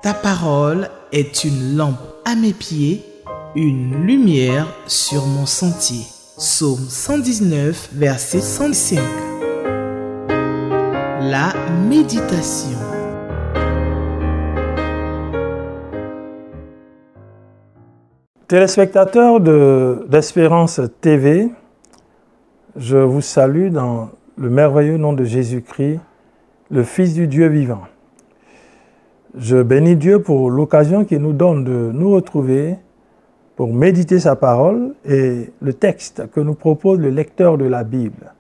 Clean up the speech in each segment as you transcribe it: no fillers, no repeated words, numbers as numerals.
Ta parole est une lampe à mes pieds, une lumière sur mon sentier. Psaume 119, verset 105. La méditation. Téléspectateurs d'Espérance TV, je vous salue dans le merveilleux nom de Jésus-Christ, le Fils du Dieu vivant. Je bénis Dieu pour l'occasion qu'il nous donne de nous retrouver pour méditer sa parole et le texte que nous propose le lecteur de la Bible.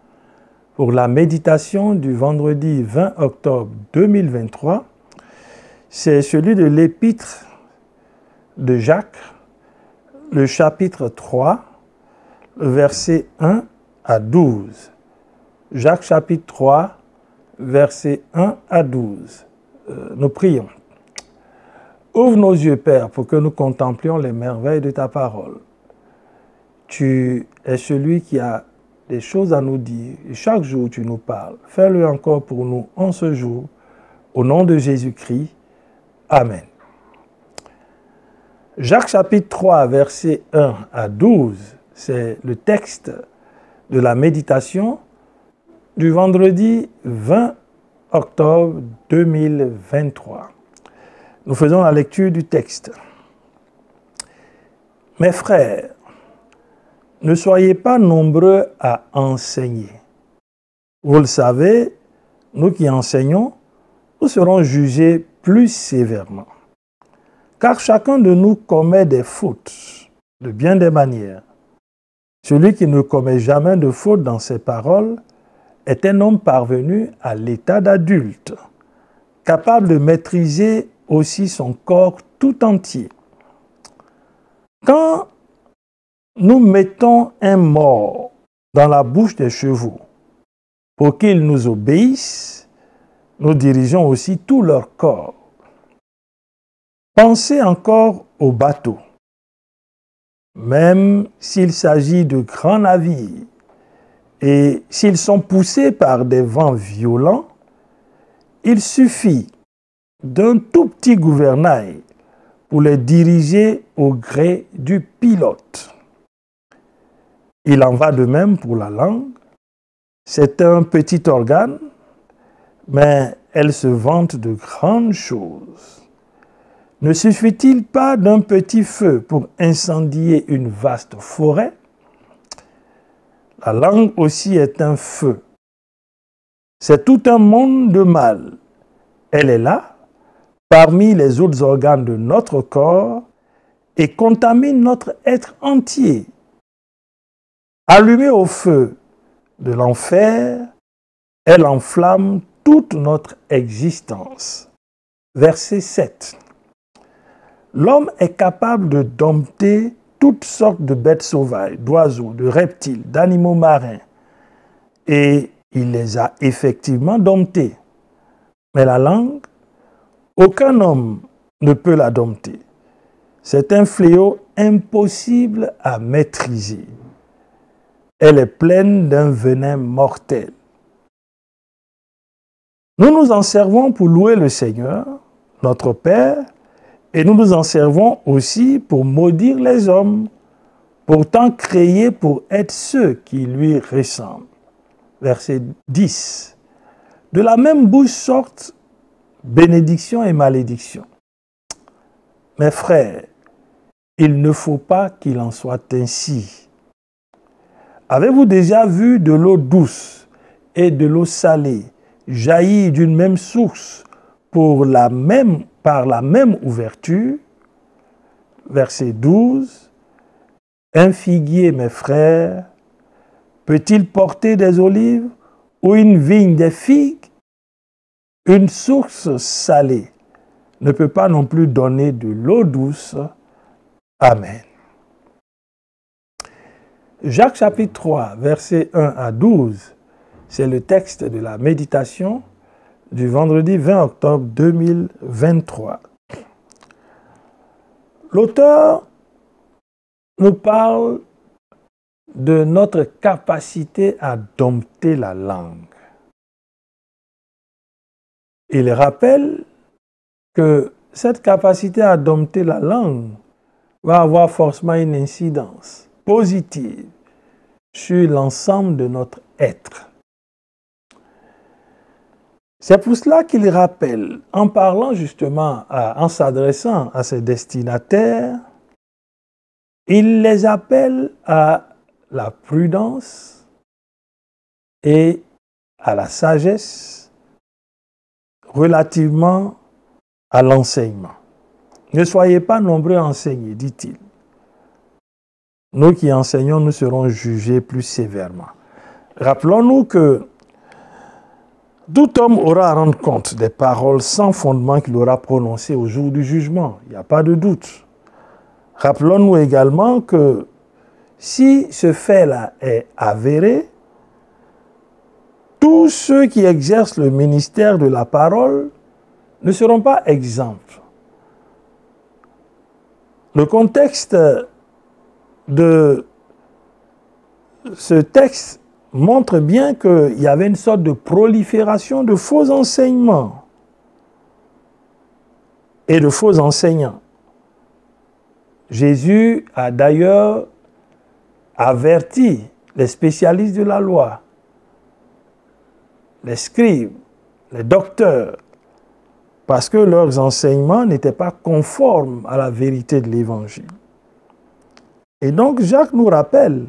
Pour la méditation du vendredi 20 octobre 2023, c'est celui de l'épître de Jacques, le chapitre 3, versets 1 à 12. Jacques chapitre 3, versets 1 à 12. Nous prions. Ouvre nos yeux, Père, pour que nous contemplions les merveilles de ta parole. Tu es celui qui a des choses à nous dire et chaque jour tu nous parles. Fais-le encore pour nous en ce jour. Au nom de Jésus-Christ. Amen. Jacques chapitre 3, versets 1 à 12, c'est le texte de la méditation du vendredi 20 octobre 2023. Nous faisons la lecture du texte. Mes frères, ne soyez pas nombreux à enseigner. Vous le savez, nous qui enseignons, nous serons jugés plus sévèrement. Car chacun de nous commet des fautes de bien des manières. Celui qui ne commet jamais de faute dans ses paroles est un homme parvenu à l'état d'adulte, capable de maîtriser aussi son corps tout entier. Quand nous mettons un mort dans la bouche des chevaux pour qu'ils nous obéissent, nous dirigeons aussi tout leur corps. Pensez encore aux bateaux. Même s'il s'agit de grands navires et s'ils sont poussés par des vents violents, il suffit d'un tout petit gouvernail pour les diriger au gré du pilote. Il en va de même pour la langue. C'est un petit organe, mais elle se vante de grandes choses. Ne suffit-il pas d'un petit feu pour incendier une vaste forêt? La langue aussi est un feu. C'est tout un monde de mal. Elle est là, parmi les autres organes de notre corps, et contamine notre être entier. Allumée au feu de l'enfer, elle enflamme toute notre existence. Verset 7. L'homme est capable de dompter toutes sortes de bêtes sauvages, d'oiseaux, de reptiles, d'animaux marins. Et il les a effectivement domptés. Mais la langue, aucun homme ne peut la dompter. C'est un fléau impossible à maîtriser. Elle est pleine d'un venin mortel. Nous nous en servons pour louer le Seigneur, notre Père, et nous nous en servons aussi pour maudire les hommes, pourtant créés pour être ceux qui lui ressemblent. Verset 10. De la même bouche sortent bénédiction et malédiction. Mes frères, il ne faut pas qu'il en soit ainsi. Avez-vous déjà vu de l'eau douce et de l'eau salée jaillir d'une même source par la même ouverture? Verset 12. Un figuier, mes frères, peut-il porter des olives ou une vigne des figues? Une source salée ne peut pas non plus donner de l'eau douce. Amen. Jacques chapitre 3, versets 1 à 12, c'est le texte de la méditation du vendredi 20 octobre 2023. L'auteur nous parle de notre capacité à dompter la langue. Il rappelle que cette capacité à dompter la langue va avoir forcément une incidence positive sur l'ensemble de notre être. C'est pour cela qu'il rappelle, en parlant justement, en s'adressant à ses destinataires, il les appelle à la prudence et à la sagesse relativement à l'enseignement. Ne soyez pas nombreux à enseigner, dit-il. Nous qui enseignons, nous serons jugés plus sévèrement. Rappelons-nous que tout homme aura à rendre compte des paroles sans fondement qu'il aura prononcées au jour du jugement. Il n'y a pas de doute. Rappelons-nous également que si ce fait-là est avéré, tous ceux qui exercent le ministère de la parole ne seront pas exempts. Le contexte de ce texte montre bien qu'il y avait une sorte de prolifération de faux enseignements et de faux enseignants. Jésus a d'ailleurs averti les spécialistes de la loi, les scribes, les docteurs, parce que leurs enseignements n'étaient pas conformes à la vérité de l'Évangile. Et donc Jacques nous rappelle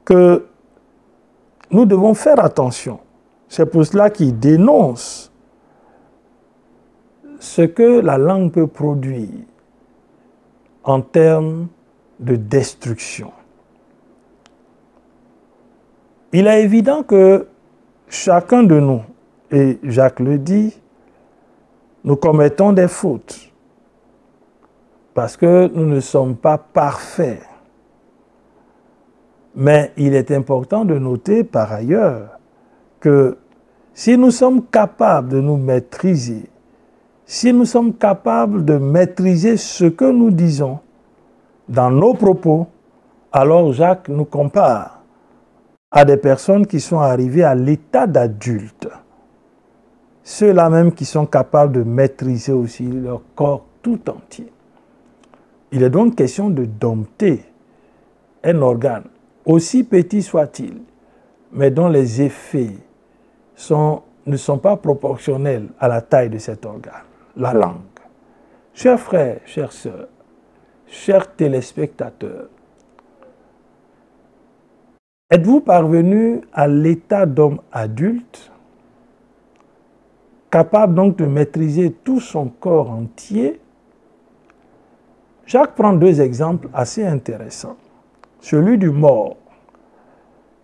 que nous devons faire attention. C'est pour cela qu'il dénonce ce que la langue peut produire en termes de destruction. Il est évident que chacun de nous, et Jacques le dit, nous commettons des fautes parce que nous ne sommes pas parfaits. Mais il est important de noter par ailleurs que si nous sommes capables de nous maîtriser, si nous sommes capables de maîtriser ce que nous disons dans nos propos, alors Jacques nous compare à des personnes qui sont arrivées à l'état d'adulte. Ceux-là même qui sont capables de maîtriser aussi leur corps tout entier. Il est donc question de dompter un organe, aussi petit soit-il, mais dont les effets ne sont pas proportionnels à la taille de cet organe, la langue. Chers frères, chères sœurs, chers téléspectateurs, êtes-vous parvenus à l'état d'homme adulte, capable donc de maîtriser tout son corps entier? Jacques prend deux exemples assez intéressants. Celui du mors,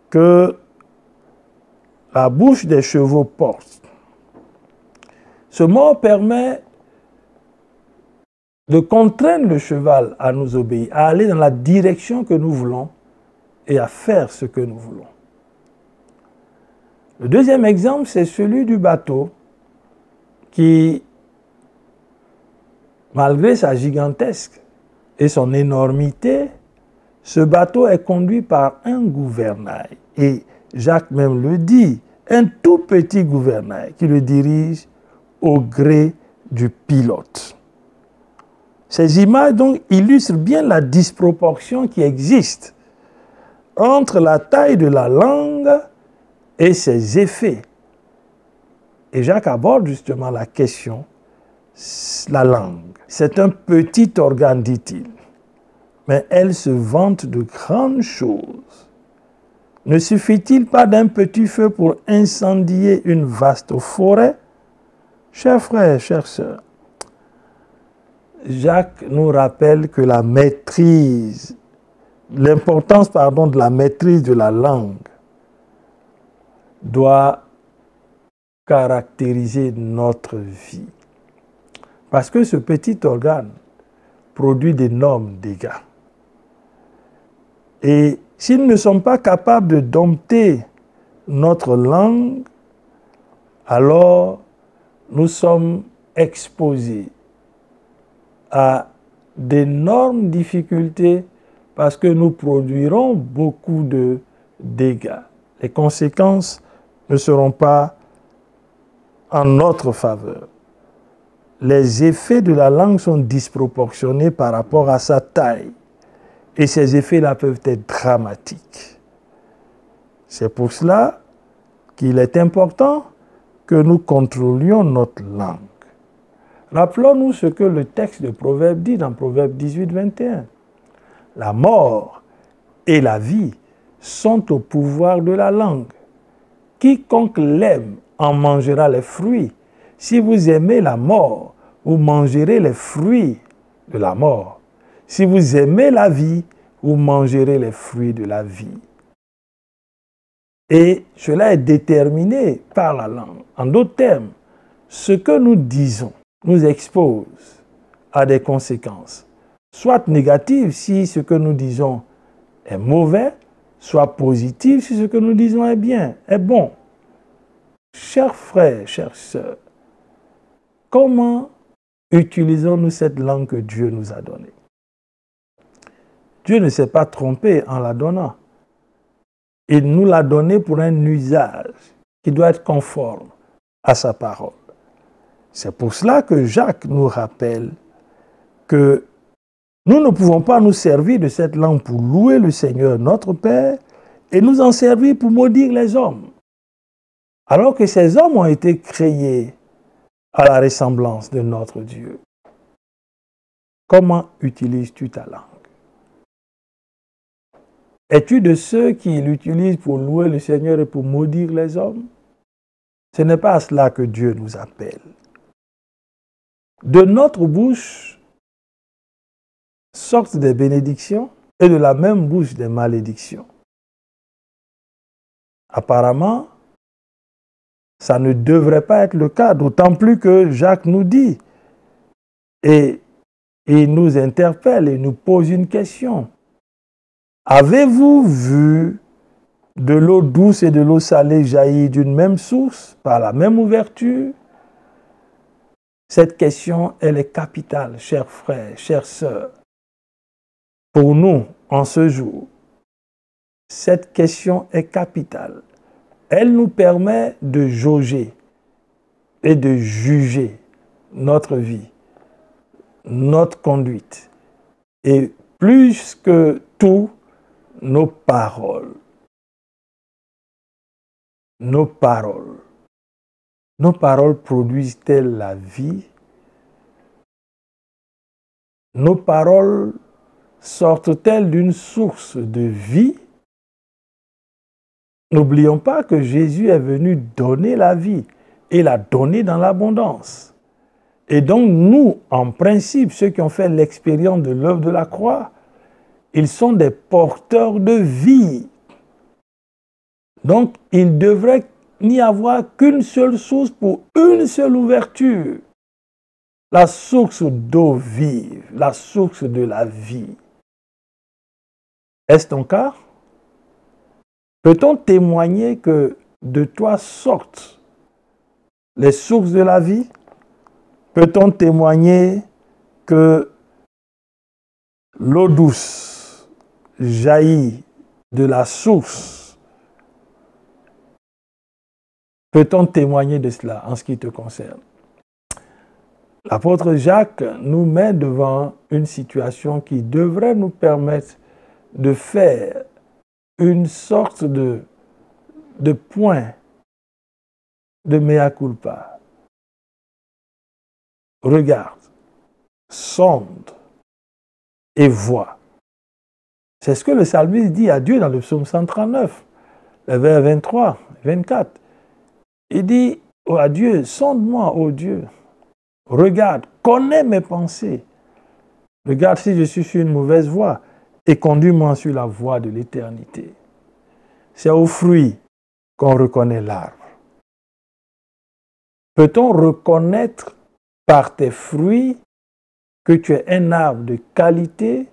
que la bouche des chevaux porte. Ce mors permet de contraindre le cheval à nous obéir, à aller dans la direction que nous voulons et à faire ce que nous voulons. Le deuxième exemple, c'est celui du bateau qui, malgré sa gigantesque et son énormité, ce bateau est conduit par un gouvernail. Et Jacques même le dit, un tout petit gouvernail qui le dirige au gré du pilote. Ces images donc illustrent bien la disproportion qui existe entre la taille de la langue et ses effets. Et Jacques aborde justement la question, la langue. C'est un petit organe, dit-il, mais elle se vante de grandes choses. Ne suffit-il pas d'un petit feu pour incendier une vaste forêt? Chers frères, chères sœurs, Jacques nous rappelle que la maîtrise, l'importance de la maîtrise de la langue doit caractériser notre vie. Parce que ce petit organe produit d'énormes dégâts. Et si nous ne sommes pas capables de dompter notre langue, alors nous sommes exposés à d'énormes difficultés parce que nous produirons beaucoup de dégâts. Les conséquences ne seront pas en notre faveur. les effets de la langue sont disproportionnés par rapport à sa taille. Et ces effets-là peuvent être dramatiques. C'est pour cela qu'il est important que nous contrôlions notre langue. Rappelons-nous ce que le texte de Proverbe dit dans Proverbe 18, 21. La mort et la vie sont au pouvoir de la langue. Quiconque l'aime en mangera les fruits. Si vous aimez la mort, vous mangerez les fruits de la mort. Si vous aimez la vie, vous mangerez les fruits de la vie. Et cela est déterminé par la langue. En d'autres termes, ce que nous disons nous expose à des conséquences, soit négatives si ce que nous disons est mauvais, soit positives si ce que nous disons est bien, est bon. Chers frères, chères sœurs, comment utilisons-nous cette langue que Dieu nous a donnée? Dieu ne s'est pas trompé en la donnant. Il nous l'a donnée pour un usage qui doit être conforme à sa parole. C'est pour cela que Jacques nous rappelle que nous ne pouvons pas nous servir de cette langue pour louer le Seigneur notre Père et nous en servir pour maudire les hommes. Alors que ces hommes ont été créés à la ressemblance de notre Dieu. Comment utilises-tu ta langue? Es-tu de ceux qui l'utilisent pour louer le Seigneur et pour maudire les hommes? Ce n'est pas à cela que Dieu nous appelle. De notre bouche sortent des bénédictions et de la même bouche des malédictions. Apparemment, ça ne devrait pas être le cas, d'autant plus que Jacques nous dit et il nous interpelle et nous pose une question. Avez-vous vu de l'eau douce et de l'eau salée jaillir d'une même source, par la même ouverture? Cette question, elle est capitale, chers frères, chères sœurs. Pour nous, en ce jour, cette question est capitale. Elle nous permet de jauger et de juger notre vie, notre conduite et plus que tout, nos paroles. Nos paroles. Nos paroles produisent-elles la vie? Nos paroles sortent-elles d'une source de vie? N'oublions pas que Jésus est venu donner la vie et la donner dans l'abondance. Et donc nous, en principe, ceux qui ont fait l'expérience de l'œuvre de la croix, ils sont des porteurs de vie. Donc il devrait n'y avoir qu'une seule source pour une seule ouverture. La source d'eau vive, la source de la vie. Est-ce ton cas? Peut-on témoigner que de toi sortent les sources de la vie? Peut-on témoigner que l'eau douce jaillit de la source? Peut-on témoigner de cela en ce qui te concerne? L'apôtre Jacques nous met devant une situation qui devrait nous permettre de faire une sorte de point de mea culpa. Regarde, sonde et vois. C'est ce que le psalmiste dit à Dieu dans le psaume 139, les vers 23, 24. Il dit à Dieu, sonde-moi, ô Dieu, regarde, connais mes pensées, regarde si je suis sur une mauvaise voie et conduis-moi sur la voie de l'éternité. C'est au fruit qu'on reconnaît l'arbre. Peut-on reconnaître par tes fruits que tu es un arbre de qualité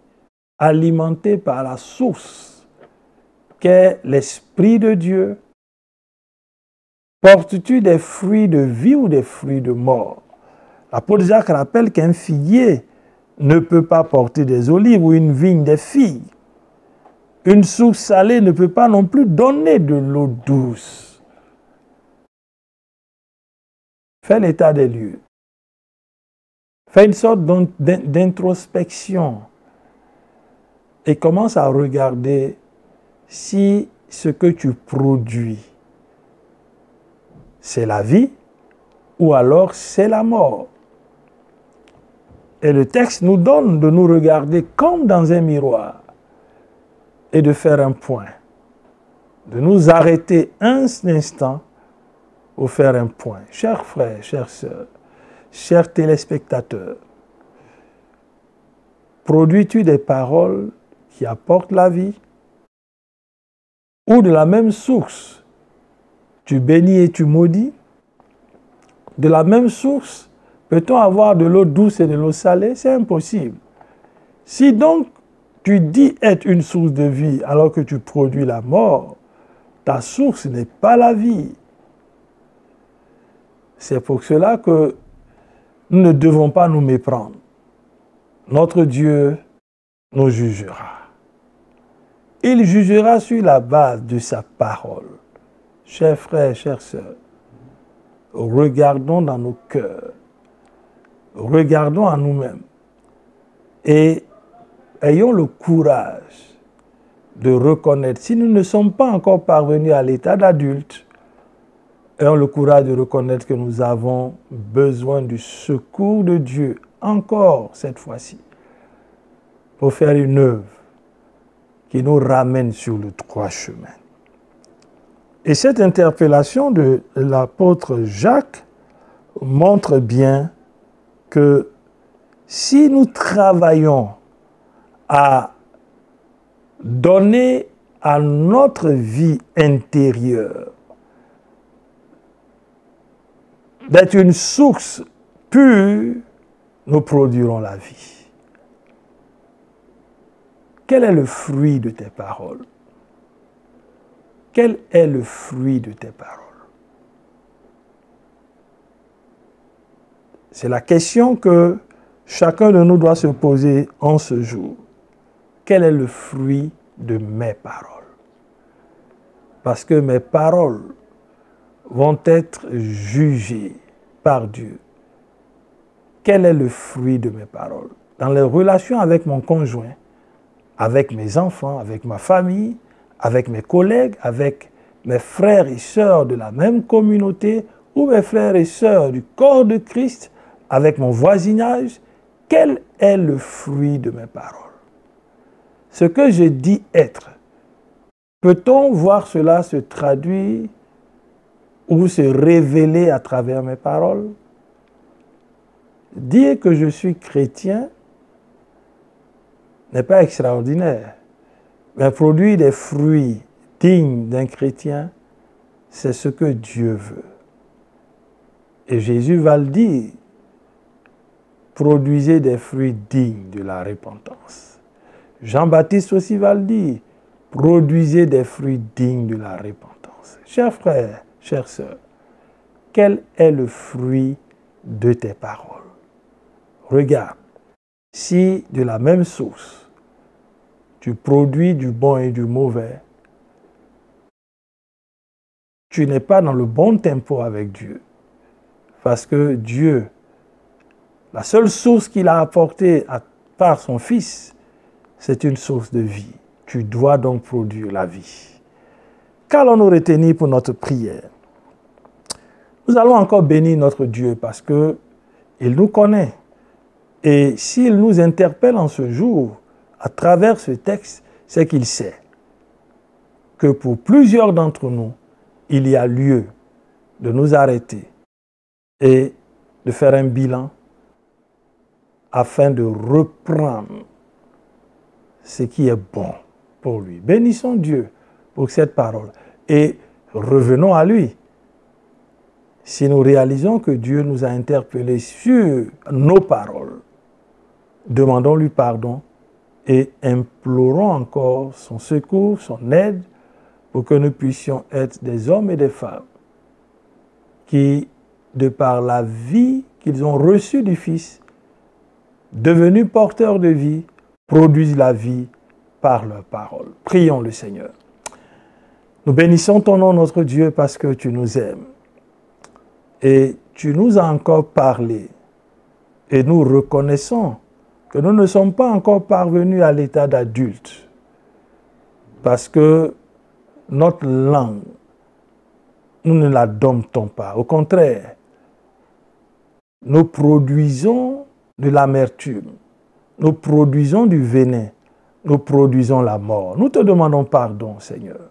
alimenté par la source qu'est l'Esprit de Dieu? Portes-tu des fruits de vie ou des fruits de mort? L'apôtre Jacques rappelle qu'un figuier ne peut pas porter des olives ou une vigne des figues. Une source salée ne peut pas non plus donner de l'eau douce. Fais l'état des lieux. Fais une sorte d'introspection et commence à regarder si ce que tu produis, c'est la vie ou alors c'est la mort. Et le texte nous donne de nous regarder comme dans un miroir et de faire un point, de nous arrêter un instant pour faire un point. Chers frères, chères sœurs, chers téléspectateurs, produis-tu des paroles qui apportent la vie ou de la même source, tu bénis et tu maudis? De la même source, peut-on avoir de l'eau douce et de l'eau salée? C'est impossible. Si donc tu dis être une source de vie alors que tu produis la mort, ta source n'est pas la vie. C'est pour cela que nous ne devons pas nous méprendre. Notre Dieu nous jugera. Il jugera sur la base de sa parole. Chers frères, chères sœurs, regardons dans nos cœurs, regardons à nous-mêmes et ayons le courage de reconnaître, si nous ne sommes pas encore parvenus à l'état d'adulte, ayons le courage de reconnaître que nous avons besoin du secours de Dieu, encore cette fois-ci, pour faire une œuvre qui nous ramène sur le droit chemin. Et cette interpellation de l'apôtre Jacques montre bien que si nous travaillons à donner à notre vie intérieure d'être une source pure, nous produirons la vie. Quel est le fruit de tes paroles? Quel est le fruit de tes paroles? C'est la question que chacun de nous doit se poser en ce jour. Quel est le fruit de mes paroles? Parce que mes paroles vont être jugées par Dieu. Quel est le fruit de mes paroles? Dans les relations avec mon conjoint, avec mes enfants, avec ma famille, avec mes collègues, avec mes frères et sœurs de la même communauté ou mes frères et sœurs du corps de Christ, avec mon voisinage, quel est le fruit de mes paroles? Ce que je dis être, peut-on voir cela se traduire ou se révéler à travers mes paroles? Dire que je suis chrétien n'est pas extraordinaire, mais produire des fruits dignes d'un chrétien, c'est ce que Dieu veut. Et Jésus va le dire, produisez des fruits dignes de la repentance. Jean-Baptiste aussi va le dire, produisez des fruits dignes de la repentance. Chers frères, chères sœurs, quel est le fruit de tes paroles? Regarde, si de la même source, tu produis du bon et du mauvais, tu n'es pas dans le bon tempo avec Dieu. Parce que Dieu, la seule source qu'il a apportée par son Fils, c'est une source de vie. Tu dois donc produire la vie. Qu'allons-nous retenir pour notre prière? Nous allons encore bénir notre Dieu parce qu'il nous connaît. Et s'il nous interpelle en ce jour, à travers ce texte, c'est qu'il sait que pour plusieurs d'entre nous, il y a lieu de nous arrêter et de faire un bilan afin de reprendre ce qui est bon pour lui. Bénissons Dieu pour cette parole et revenons à lui. Si nous réalisons que Dieu nous a interpellés sur nos paroles, demandons-lui pardon et implorons encore son secours, son aide, pour que nous puissions être des hommes et des femmes qui, de par la vie qu'ils ont reçue du Fils, devenus porteurs de vie, produisent la vie par leurs paroles. Prions le Seigneur. Nous bénissons ton nom, notre Dieu, parce que tu nous aimes. Et tu nous as encore parlé Et nous reconnaissons que nous ne sommes pas encore parvenus à l'état d'adulte. Parce que notre langue, nous ne la domptons pas. Au contraire, nous produisons de l'amertume, nous produisons du venin, nous produisons la mort. Nous te demandons pardon, Seigneur.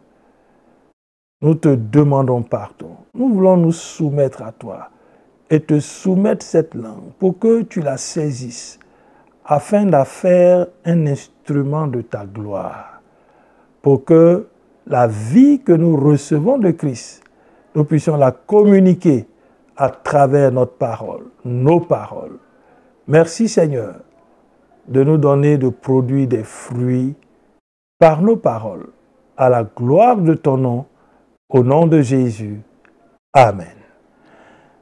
Nous te demandons pardon. Nous voulons nous soumettre à toi et te soumettre cette langue pour que tu la saisisses afin d'en faire un instrument de ta gloire. Pour que la vie que nous recevons de Christ, nous puissions la communiquer à travers notre parole, nos paroles. Merci Seigneur de nous donner de produire des fruits par nos paroles, à la gloire de ton nom, au nom de Jésus. Amen.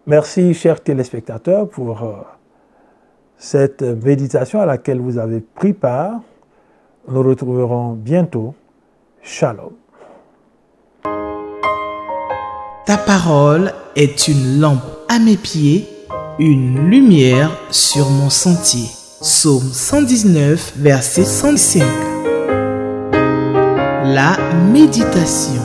Merci chers téléspectateurs pour cette méditation à laquelle vous avez pris part. Nous retrouverons bientôt. Shalom. Ta parole est une lampe à mes pieds, une lumière sur mon sentier. Psaume 119, verset 105. La méditation.